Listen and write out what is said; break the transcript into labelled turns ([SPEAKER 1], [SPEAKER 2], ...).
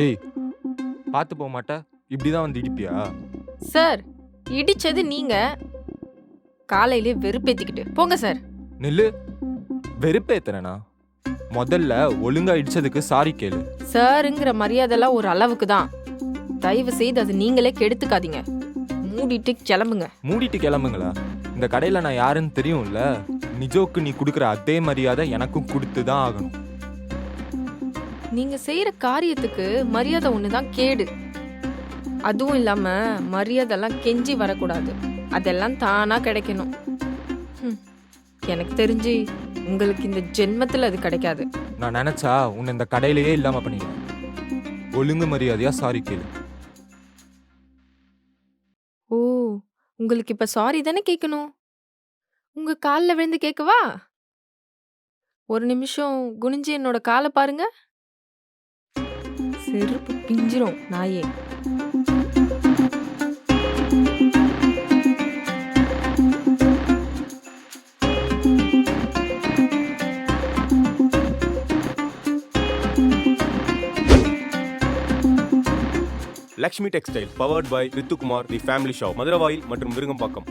[SPEAKER 1] ஏய், பார்த்து போக மாட்டா? இப்படிதான் வந்து இடிப்பியா?
[SPEAKER 2] சார், இடிச்சது நீங்க. காலையிலே வெறுப்பேத்திக்கிட்டு போங்க சார்.
[SPEAKER 1] நில்லு. வெறுப்பேத்துறேனா? முதல்ல ஒழுங்கா இடிச்சதுக்கு சாரி கேளு.
[SPEAKER 2] சாருங்கிற மரியாதைலாம் ஒரு அளவுக்கு தான். தயவு செய்து அது நீங்களே கெடுத்துக்காதீங்க. மூடிட்டு கிளம்புங்க.
[SPEAKER 1] மூடிட்டு கிளம்புங்களா? இந்த கடையில நான் யாருன்னு தெரியும்ல. நிஜோக்கு நீ கொடுக்குற அதே மரியாதை எனக்கும் கொடுத்து தான் ஆகணும்.
[SPEAKER 2] நீங்க செய்யற காரியத்துக்கு மரியாதை ஒண்ணுதான் கேடு. அதுவும் இல்லாம மரியாதைலாம் கெஞ்சி வரக்கூடாது. அதெல்லாம் தானா கிடைக்கணும். எனக்கு தெரிஞ்சு உங்களுக்கு இந்த ஜென்மத்துல அது கிடைக்காது.
[SPEAKER 1] நான் நினைச்சா உன்னை இந்த கடையிலேயே இல்லாம பண்ணிடுவேன். ஒழுங்கு மரியாதையா சாரி கேளு.
[SPEAKER 2] ஓ, உங்களுக்கு இப்ப சாரி தானே கேட்கணும். உங்க கால்ல விழுந்து கேட்கவா? ஒரு நிமிஷம் குனிஞ்சு என்னோட காலை பாருங்க. செருப்பு பிஞ்சிரும் நாயே.
[SPEAKER 3] Lakshmi textile powered by Rithukumar the family shop, Maduravoyal மற்றும் விருங்கம்பாக்கம்.